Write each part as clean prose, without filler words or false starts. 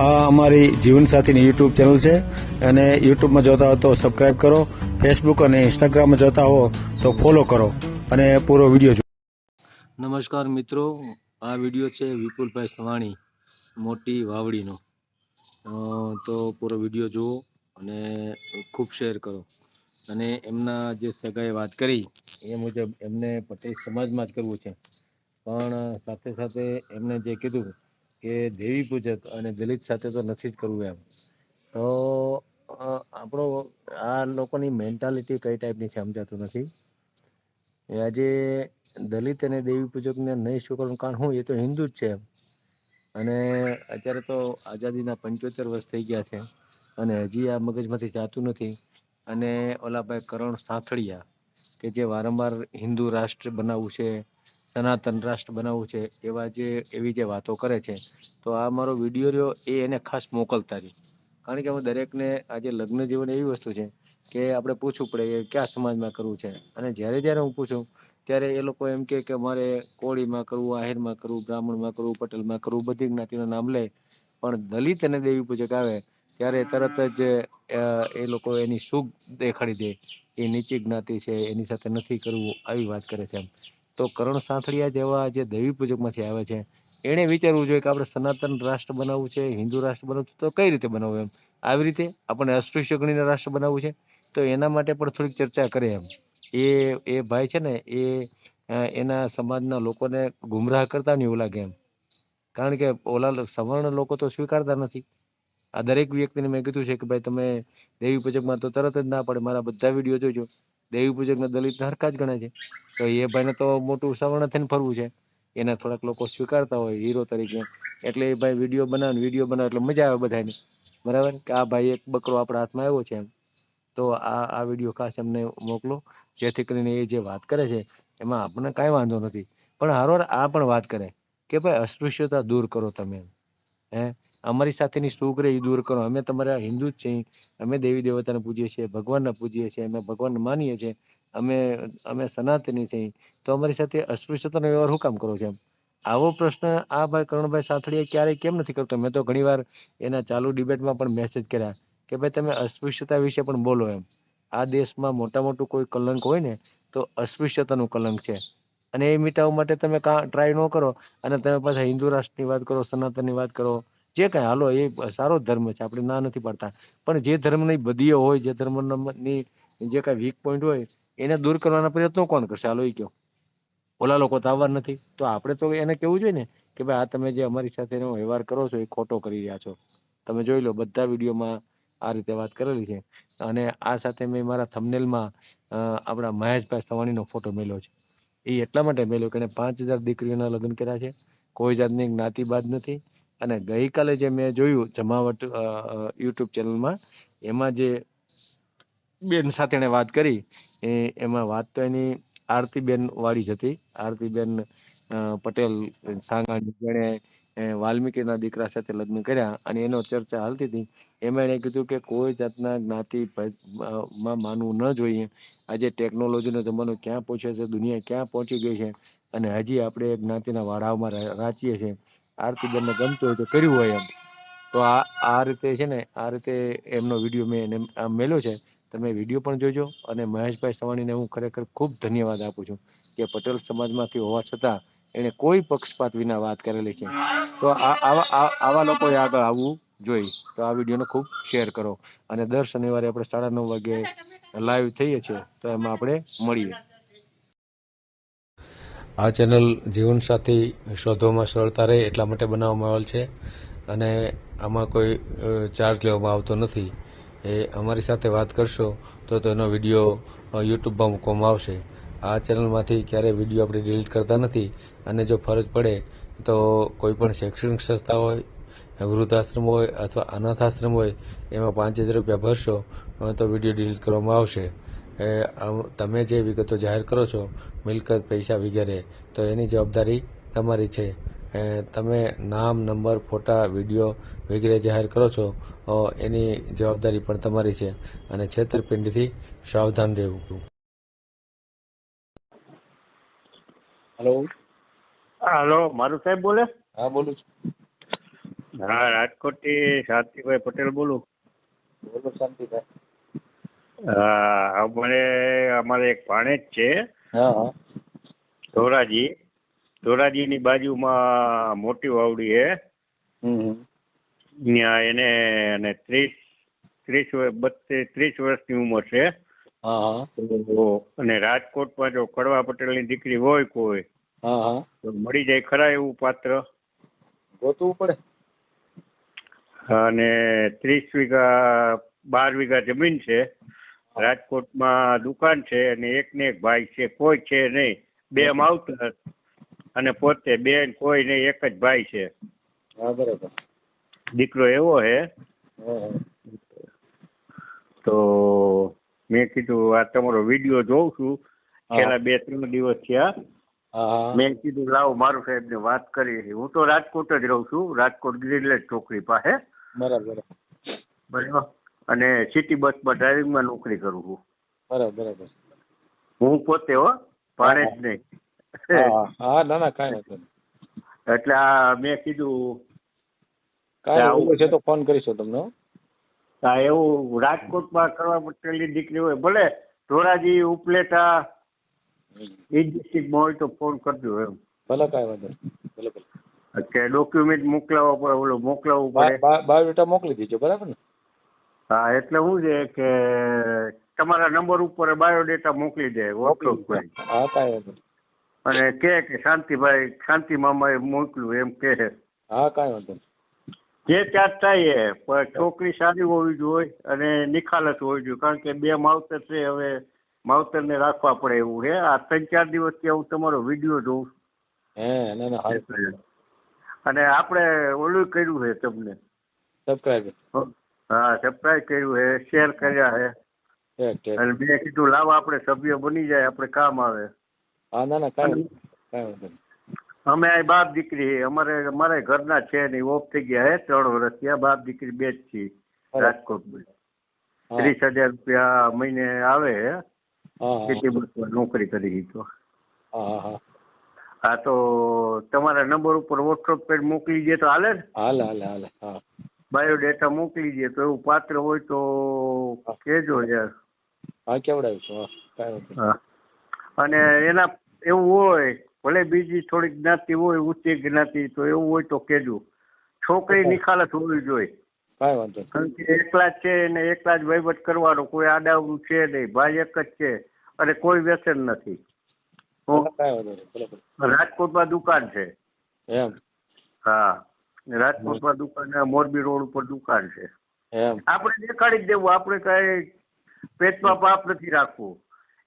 આ અમારી જીવનસાથીની YouTube channel છે અને યુટ્યુબમાં જોતા હો તો સબસ્ક્રાઇબ કરો, ફેસબુક અને ઇન્સ્ટાગ્રામમાં જોતા હો તો ફોલો કરો અને પૂરો વિડીયો જુઓ. નમસ્કાર મિત્રો, આ વિડીયો છે વિપુલભાઈ સવાણી મોટી વાવડીનો. તો પૂરો વિડીયો જુઓ અને ખૂબ શેર કરો. અને એમના જે સગાએ વાત કરી એ મુજબ એમને પટેલ સમાજમાં જ કરવું છે, પણ સાથે સાથે એમને જે કીધું કે દેવી પૂજક અને દલિત સાથે તો નથી જ કરવું એમ. તો આપણો આ લોકોની મેન્ટાલિટી કઈ ટાઈપની છે સમજાતું નથી. આજે દલિત અને દેવી પૂજકને નહીં સ્વીકારવાનું કારણ શું? એ તો હિન્દુ જ છે. અને અત્યારે તો આઝાદીના 75 વર્ષ થઈ ગયા છે અને હજી આ મગજમાંથી જાતું નથી. અને ઓલા ભાઈ કરણ સાથળિયા કે જે વારંવાર હિન્દુ રાષ્ટ્ર બનાવવું છે, સનાતન રાષ્ટ્ર બનાવવું છે, એવી જે વાતો કરે છે, તો આ મારો વિડીયો રહ્યો એ એને ખાસ મોકલતા જ. કારણ કે હું દરેકને આજે લગ્ન જીવન એવી વસ્તુ છે કે આપણે પૂછવું પડે કે કયા સમાજમાં કરવું છે. અને જ્યારે હું પૂછું ત્યારે એ લોકો એમ કે મારે કોળીમાં કરવું, આહિરમાં કરવું, બ્રાહ્મણમાં કરવું, પટેલમાં કરવું, બધી જ્ઞાતિના નામ લે. પણ દલિત અને દેવી પૂજક આવે ત્યારે તરત જ એ લોકો એની સુખ દેખાડી દે. એ નીચી જ્ઞાતિ છે, એની સાથે નથી કરવું, આવી વાત કરે છે એમ. તો કરણ સાંથળિયા જેવા જે દેવી પૂજકમાંથી આવે છે એણે વિચારવું જોઈએ કે આપણે સનાતન રાષ્ટ્ર બનાવવું છે, હિન્દુ રાષ્ટ્ર બનાવવું છે, તો કઈ રીતે બનાવવું એમ. આવી રીતે આપણે અસ્પૃશ્ય ગણીને રાષ્ટ્ર બનાવવું છે તો એના માટે પણ થોડીક ચર્ચા કરે એમ. એ ભાઈ છે ને એ એના સમાજના લોકોને ગુમરાહ કરતા નહીં એવું લાગે એમ. કારણ કે ઓલા સવર્ણ લોકો તો સ્વીકારતા નથી. આ દરેક વ્યક્તિને મેં કીધું છે કે ભાઈ તમે દેવી પૂજકમાં તો તરત જ ના પડે, મારા બધા વિડીયો જોજો. દેવી પૂજકના દલિતના હરખા જ ગણાય છે. તો એ ભાઈને તો મોટું સવર્ણ થઈને ફરવું છે. એના થોડાક લોકો સ્વીકારતા હોય હીરો તરીકે, એટલે એ ભાઈ વિડીયો બનાવે એટલે મજા આવે બધાને. બરાબર કે આ ભાઈ એક બકરો આપણા હાથમાં આવ્યો છે એમ. તો આ વિડીયો ખાસ એમને મોકલો, જેથી કરીને એ જે વાત કરે છે એમાં આપણને કાંઈ વાંધો નથી. પણ હારોહાર આ પણ વાત કરે કે ભાઈ અસ્પૃશ્યતા દૂર કરો તમે. અમારી સાથેની સુખ રહે એ દૂર કરો. અમે તમારા હિન્દુ જ છીએ, અમે દેવી દેવતાને પૂજીએ છીએ, ભગવાનને પૂજીએ છીએ, અમે ભગવાનને માનીએ છીએ, અમે સનાતની છીએ, તો અમારી સાથે અસ્પૃશ્યતાનો વ્યવહાર શું કામ કરો છો એમ. આવો પ્રશ્ન આ ભાઈ કરણભાઈ સાથળીયા ક્યારેય કેમ નથી કરતો? મેં તો ઘણીવાર એના ચાલુ ડિબેટમાં પણ મેસેજ કર્યા કે ભાઈ તમે અસ્પૃશ્યતા વિશે પણ બોલો એમ. આ દેશમાં મોટું કોઈ કલંક હોય ને તો અસ્પૃશ્યતાનું કલંક છે. અને એ મિટાવવા માટે તમે ટ્રાય ન કરો અને તમે પાછા હિન્દુ રાષ્ટ્રની વાત કરો, સનાતનની વાત કરો, જે કાંઈ હાલો એ સારો ધર્મ છે, આપણે ના નથી પાડતા. પણ જે ધર્મની બદીઓ હોય, જે ધર્મની જે કાંઈ વીક પોઈન્ટ હોય એને દૂર કરવાના પ્રયત્નો કોણ કરશે? હાલો એ કહો. ઓલા લોકો તો આવવા નથી. તો આપણે તો એને કહેવું જોઈએ ને કે ભાઈ આ તમે જે અમારી સાથેનો વ્યવહાર કરો છો એ ખોટો કરી રહ્યા છો. તમે જોઈ લો બધા વિડીયોમાં આ રીતે વાત કરેલી છે. અને આ સાથે મેં મારા થંબનેલમાં આપણા મહેશભાઈ સવાણીનો ફોટો મેલ્યો છે. એ એટલા માટે મેલ્યો કે એને 5000 દીકરીઓના લગ્ન કર્યા છે, કોઈ જાતની જ્ઞાતિવાદ નથી. અને ગઈકાલે જે મેં જોયું જમાવટ યુટ્યુબ ચેનલમાં, એમાં જે બેન સાથે એણે વાત કરી એમાં વાત તો એની આરતીબેન વાળી જ હતી. આરતીબેન પટેલ સાંગાણી, જેણે વાલ્મીકીના દીકરા સાથે લગ્ન કર્યા અને એનો ચર્ચા હાલતી હતી. એમાં એણે કીધું કે કોઈ જાતના જ્ઞાતિમાં માનવું ન જોઈએ. આજે ટેકનોલોજીનો જમાનો ક્યાં પહોંચ્યો છે, દુનિયા ક્યાં પહોંચી ગઈ છે, અને હજી આપણે જ્ઞાતિના વાડાઓમાં રાચીએ છીએ. આરતીબેનને ગમતું હોય તો કર્યું હોય એમ. તો આ રીતે છે ને, આ રીતે એમનો વિડીયો મેં એને મેલ્યો છે. તમે વિડીયો પણ જોજો. અને મહેશભાઈ સવાણીને હું ખરેખર ખૂબ ધન્યવાદ આપું છું કે પટેલ સમાજમાંથી હોવા છતાં એને કોઈ પક્ષપાત વિના વાત કરેલી છે. તો આવા લોકોએ આગળ આવવું જોઈએ. તો આ વિડીયોને ખૂબ શેર કરો. અને દર શનિવારે આપણે 9:30 વાગે લાઈવ થઈએ છીએ, તો એમાં આપણે મળીએ. આ ચેનલ જીવનસાથી શોધવામાં સરળતા રહે એટલા માટે બનાવવામાં આવેલ છે. અને આમાં કોઈ ચાર્જ લેવામાં આવતો નથી. એ અમારી સાથે વાત કરશો તો એનો વિડીયો યુટ્યુબમાં મૂકવામાં આવશે. આ ચેનલમાંથી ક્યારેય વિડીયો આપણે ડિલીટ કરતા નથી. અને જો ફરજ પડે તો કોઈ પણ શૈક્ષણિક સંસ્થા હોય, વૃદ્ધાશ્રમ હોય અથવા અનાથ આશ્રમ હોય, એમાં 5000 રૂપિયા ભરશો તો વિડીયો ડિલીટ કરવામાં આવશે. તમે જે વિગતો જાહેર કરો છો, મિલકત, પૈસા વગેરે, તો એની જવાબદારી તમારી છે. તમે નામ, નંબર, ફોટા, વિડીયો વગેરે જાહેર કરો છો, એની જવાબદારી પણ તમારી છે. અને છેતરપિંડીથી સાવધાન રહેવું. હલો. હાલો, મારું સાહેબ બોલે? હા, બોલું છું. હા, રાજકોટથી શાંતિભાઈ પટેલ બોલું. બોલો શાંતિભાઈ. હા, અમારે એક ભાણેજ છે, હા હા. ધોરાજીની બાજુમાં મોટી વાવડી છે. ત્યાં એને અને 30 વર્ષની ઉંમર છે. હા હા. અને રાજકોટમાં જો કડવા પટેલની દીકરી હોય કોઈ, હા હા. તો મળી જાય ખરા એવું પાત્ર? ગોતવું પડે. અને 12 વીઘા જમીન છે. રાજકોટમાં દુકાન છે અને એક ને એક ભાઈ છે, કોઈ છે નહીં. 2 માવતર અને પોતે બેન કોઈ નહીં, એક જ ભાઈ છે. હા બરાબર. દીકરો એવો હે. તો મેં કીધું આ તમારો વિડીયો જોઉં છું છેલ્લા 2-3 દિવસ થયા. મેં કીધું લાવો મારું સાહેબને વાત કરી. હું તો રાજકોટ જ રહું છું, રાજકોટ ગ્રીનલેન્ડ ચોકડી પાસે. બરાબર. બરાબર. અને સિટી બસમાં ડ્રાઇવિંગમાં નોકરી કરું છું. બરાબર. હું પોતે ભાડે જ નહીં. હા ના ના કાંઈ નથી. એટલે આ મેં કીધું કાંઈ છે તો ફોન કરીશું તમને. હા, એવું રાજકોટમાં કરવા પટેલની દીકરી હોય, ભલે ધોરાજી ઉપલેટા એ ડિસ્ટ્રિક્ટમાં હોય તો ફોન કરજો એમ. ભલે કાંઈ વાંધો નહીં. ભલે. કે ડોક્યુમેન્ટ મોકલાવવું પડે. બાયોડેટા મોકલી દીજો, બરાબર ને? હા, એટલે શું છે કે તમારા નંબર ઉપર બાયોડેટા મોકલી દે વોટ્સઅપ કરી. હા કાંઈ વાંધો નહીં. અને કે શાંતિ મામાએ મોકલ્યું એમ કે. હા કાંઈ વાંધો નહીં. જે ચાર્જ થાય પણ છોકરી સારી હોવી જોઈએ અને નિખાલસ હોવી જોઈએ, કારણ કે 2 માવતર છે. હવે માવતરને રાખવા પડે એવું છે. આ 3-4 દિવસથી હું તમારો વિડીયો જોઉં છું. અને આપણે ઓલું કર્યું છે તમને સબસ્ક્રાઇબ. હા, સબસ્ક્રાઇબ કર્યું છે, શેર કર્યા છે. અને મેં કીધું લાવો આપણે સભ્ય બની જાય, આપણે કામ આવે. હા ના કાંઈ વાંધો નહીં. અમે આ બાપ દીકરી અમારા ઘરના છે નહીં, ઓફ થઈ ગયા હે 3 વર્ષ થયા. બાપ દીકરી 2 જ છીએ રાજકોટમાં. 30,000 રૂપિયા મહિને આવે હે. સિટી બસમાં નોકરી કરી તો. હા, તો તમારા નંબર ઉપર વોટ્સઅપ કરી મોકલી દે તો હાલે ને? હાલે. બાયોડેટા મોકલી દે તો એવું પાત્ર હોય તો કહેજો યાર. હા કેવડાવીશું. હા, અને એના એવું હોય ભલે બીજી થોડી જ્ઞાતિ હોય, ઊંચી જ્ઞાતિ, તો એવું હોય તો કહેજો. છોકરી નિખાલસ હોવી જોઈએ. કાંઈ વાંધો નહીં. કારણ કે એકલા જ છે એને એકલા જ વહીવટ કરવાનો, કોઈ આડાવડું છે નહીં. ભાઈ એક જ છે અને કોઈ વ્યસન નથી. રાજકોટમાં દુકાન છે એમ? હા, રાજકોટમાં દુકાન, મોરબી રોડ ઉપર દુકાન છે. આપણે દેખાડી જ દેવું, આપણે કઈ પેટમાં પાપ નથી રાખવું.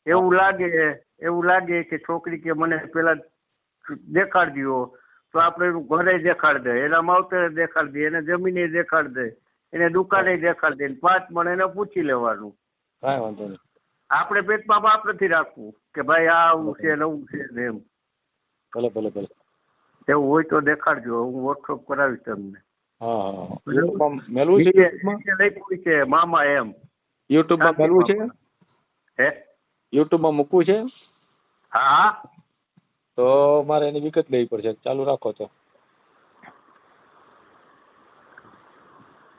એવું લાગે કે છોકરી કે મને પેલા દેખાડી દો, તો આપણે એનું ઘરે દેખાડી દે, એના માવતરે દેખાડી દે, એને જમીને દેખાડી દે, એને દુકાને દેખાડી દે, 5 મણ એને પૂછી લેવાનું. કાંઈ વાંધો નહીં. આપણે પેટમાં પાપ નથી રાખવું કે ભાઈ આ આવું છે નવું છે એમ. ભલે. એવું હોય તો દેખાડજો, હું વોટ્સઅપ કરાવીશ તમને. મેલવું છે મામા એમ. યુટ્યુબમાં મેલવું છે? હે, યુટ્યુબમાં મૂકવું છે? હા. તો મારે એની વિગત લેવી પડશે. ચાલુ રાખો તો.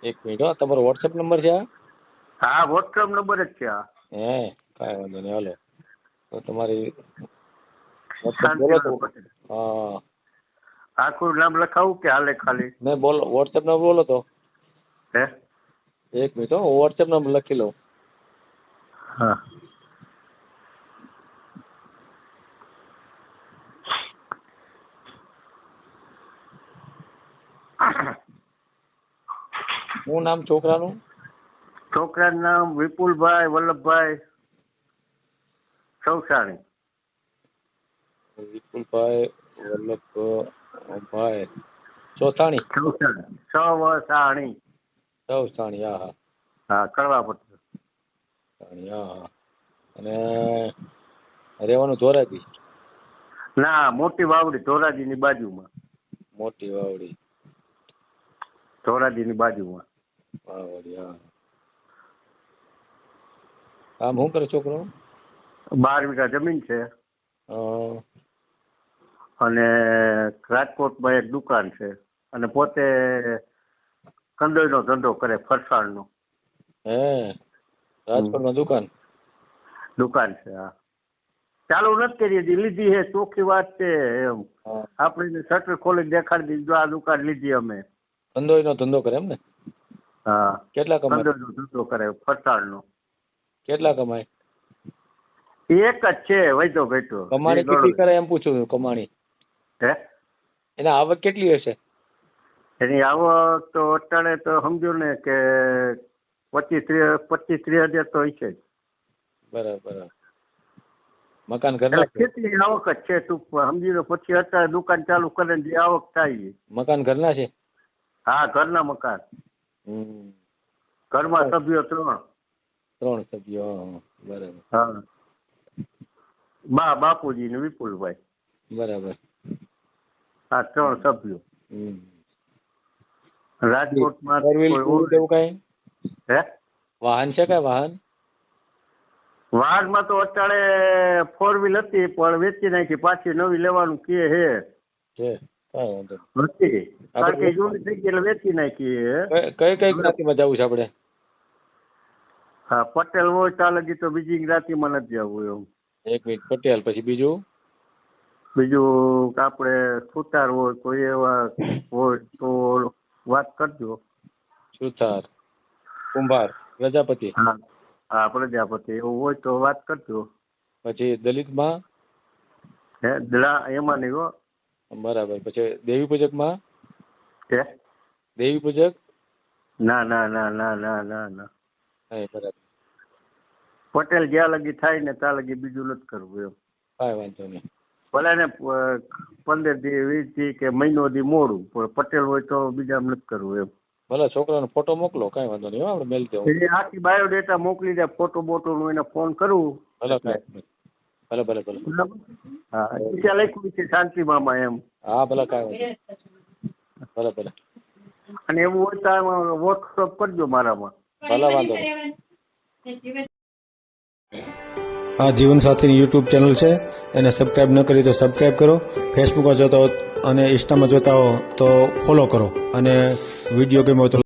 1 મિનિટ. તમારો વોટ્સએપ નંબર છે? હા, વોટ્સએપ નંબર જ છે. કાંઈ વાંધો નહીં. હાલો તો તમારી આખું નામ લખાવું કે હાલે ખાલી? નહીં, બોલો. વોટ્સએપ નંબર બોલો તો. હે, 1 મિનિટ. હું વોટ્સએપ નંબર લખી લઉં. હા, શું નામ છોકરાનું? છોકરાનું નામ વિપુલભાઈ વલ્લભભાઈ ચૌસાણી. વિપુલભાઈ વલ્લભભાઈ ચોથાણી. ચૌસાણી. હા, કડવા પટેલ. અને રહેવાનું ધોરાજી? ના, મોટી વાવડી, ધોરાજીની બાજુમાં. મોટી વાવડી, ધોરાજીની બાજુમાં. આમ શું કરે છોકરો? 12 વીઘા જમીન છે અને રાજકોટમાં એક દુકાન છે અને પોતે કંદોઈનો ધંધો કરે, ફરસાણનો. હે રાજકોટમાં દુકાન છે. હા, ચાલુ નથી કરી હજી, લીધી છે. ચોખ્ખી વાત છે એમ. હા. આપણે શટર ખોલી દેખાડી દીધું, આ દુકાન લીધી અમે. કંદોઈનો ધંધો કરે એમ ને? હા, કેટલા કમાય? કંદોઈનો ધંધો કરે, ફરસાણનો. કેટલા કમાય? એક જ છે, વૈધો ભેટો. કમાણી કેટલી કરે એમ પૂછું છું. કમાણી હે, એના આવક કેટલી હશે? એની આવક તો અત્યારે તો સમજો ને કે 25-30 હજાર તો હશે જ. બરાબર. મકાન ઘરના છે? કેટલી આવક જ છે ટૂંકમાં સમજી લો. પછી અત્યારે દુકાન ચાલુ કરે ને જે આવક થાય. મકાન ઘરના છે? હા, ઘરના મકાન. ઘરમાં સભ્યો 3 સભ્યો. બરાબર. હા, બાપુજી ને વિપુલભાઈ. બરાબર. હા, 3 સભ્યો. રાજકોટમાં એવું કઈ હે વાહન છે? કઈ વાહન? વાહનમાં તો અત્યારે 4 વ્હીલ હતી પણ વેચી નાખી. પાછી નવી લેવાનું કે હે. છે કઈ વાંધો નથી, કારણ કે જૂની થઈ ગઈ એટલે વેચી નાખી. કઈ જ્ઞાતિમાં જવું છે આપણે? હા, પટેલ હોય ત્યાં લગી તો બીજી જ્ઞાતિમાં નથી જવું એમ. એક મિનિટ. પટેલ પછી બીજું આપણે સુતાર હોય કોઈ એવા હોય તો વાત કરજો. સુથાર, કુંભાર, પ્રજાપતિ. હા, પ્રજાપતિ એવું હોય તો વાત કરજો. પછી દલિતમાં એમાં નહીં હો. બરાબર. પછી દેવી પૂજકમાં? હે, દેવી પૂજક? ના ના ના ના ના ના ના. બરાબર. પટેલ જ્યાં લગી થાય ને ત્યાં લગી બીજું નથી કરવું એમ. કાંઈ વાંધો નહીં. ભલે ને 15 દી 20 દી કે મહિનો દી મોડું, પણ પટેલ હોય તો બીજા નથી કરવું એમ. ભલે છોકરાનો ફોટો મોકલો, કાંઈ વાંધો નહીં. આપણે મેલ દેવું. એ આખી બાયોડેટા મોકલી દે, ફોટો બોટો નું એને ફોન કરું. ભલે ભલે. હા, ત્યાં લખ્યું છે શાંતિ મામા એમ. હા, ભલે કાંઈ વાંધો. ભલે. અને એવું હોય તો આમાં વોટ્સઅપ કરજો મારામાં. ભલે વાંધો નહીં. આ જીવનસાથીની યુટ્યુબ ચેનલ છે, એને સબસ્ક્રાઈબ ન કરી તો સબસ્ક્રાઈબ કરો. ફેસબુકમાં જોતા હો અને ઇન્સ્ટામાં જોતા હો તો ફોલો કરો. અને વિડીયો ગમ્યો તો